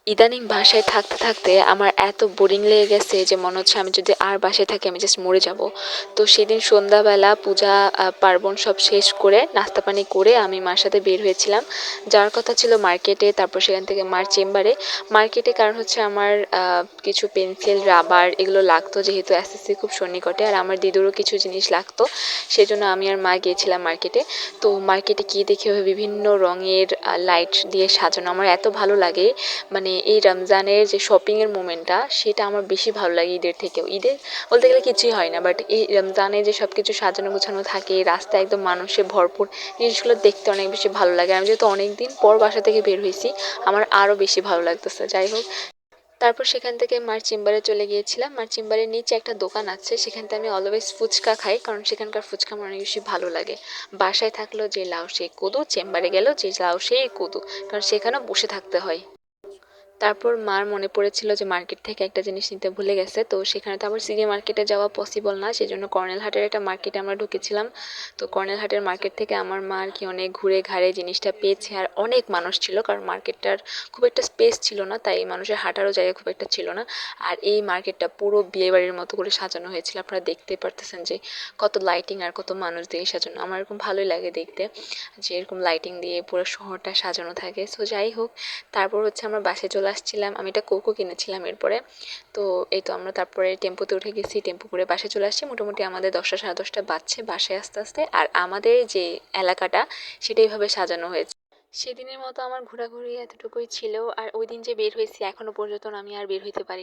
ইদানিং বাসায় থাকতে থাকতে আমার এত বোরিং লেগে গেছে যে মনে হচ্ছে আমি যদি আর বাসায় থাকি আমি জাস্ট মরে যাব। তো সেদিন সন্ধ্যাবেলা পূজা পার্বণ সব শেষ করে নাস্তা পানি করে আমি মার সাথে বের হয়েছিলাম। যাওয়ার কথা ছিল মার্কেটে, তারপর সেখান থেকে মার চেম্বারে। মার্কেটে কারণ হচ্ছে আমার কিছু পেন্সিল রাবার এগুলো লাগতো, যেহেতু এসএসসি খুব সন্নিকটে, আর আমার দিদুরও কিছু জিনিস লাগতো। সেজন্য আমি আর মা গিয়েছিলাম মার্কেটে। তো মার্কেটে গিয়ে দেখি বিভিন্ন রঙের লাইট দিয়ে সাজানো আমার এত ভালো লাগে। মানে এই রমজানের যে শপিংয়ের মোমেন্টটা সেটা আমার বেশি ভালো লাগে ঈদের থেকেও। ঈদের বলতে গেলে কিছুই হয় না, বাট এই রমজানে যে সব কিছু সাজানো গোছানো থাকে, রাস্তায় একদম মানুষে ভরপুর, জিনিসগুলো দেখতে অনেক বেশি ভালো লাগে। আমি যেহেতু অনেক দিন পর বাসা থেকে বের হয়েছি, আমার আরও বেশি ভালো লাগতেছে। যাই হোক, তারপর সেখান থেকে মার চেম্বারে চলে গিয়েছিলাম। মার চেম্বারের নিচে একটা দোকান আছে, সেখান থেকে আমি অলওয়েজ ফুচকা খাই, কারণ সেখানকার ফুচকা আমার অনেক বেশি ভালো লাগে। বাসায় থাকলেও যে লাউ সেই কদু, চেম্বারে গেলেও যে লাউ সেই কদু, কারণ সেখানেও বসে থাকতে হয়। তারপর মার মনে পড়েছিল যে মার্কেট থেকে একটা জিনিস নিতে ভুলে গেছে, তো সেখানে তো আবার সিটি মার্কেটে যাওয়া পসিবল না, সেজন্য কর্নেল হাটের একটা মার্কেটে আমরা ঢুকেছিলাম। তো কর্নেল হাটের মার্কেট থেকে আমার মা আর কি অনেক ঘুরে ঘাড়ে জিনিসটা পেয়েছে, আর অনেক মানুষ ছিল কারণ মার্কেটটার খুব একটা স্পেস ছিল না, তাই মানুষের হাঁটারও জায়গা খুব একটা ছিল না। আর এই মার্কেটটা পুরো বিয়ে বাড়ির মতো করে সাজানো হয়েছিল, আপনারা দেখতেই পারতেছেন যে কত লাইটিং আর কত মানুষ দিয়ে সাজানো। আমার এরকম ভালোই লাগে দেখতে যে এরকম লাইটিং দিয়ে পুরো শহরটা সাজানো থাকে। সো যাই হোক, তারপর হচ্ছে আমরা বাসে চলে আসছিলাম, আমি একটা কোকো কিনেছিলাম এরপরে। তো এই তো আমরা তারপরে টেম্পোতে উঠে গেছি, টেম্পো করে বাসে চলে আসছি। মোটামুটি আমাদের 10টা সাড়ে 10টা বাজছে বাসায় আস্তে আস্তে। আর আমাদের যে এলাকাটা সেটা এইভাবে সাজানো হয়েছে। সেদিনের মতো আমার ঘোরাঘুরি এতটুকুই ছিল। আর ওই দিন যে বের হয়েছি এখনো পর্যন্ত আমি আর বের হইতে পারিনি।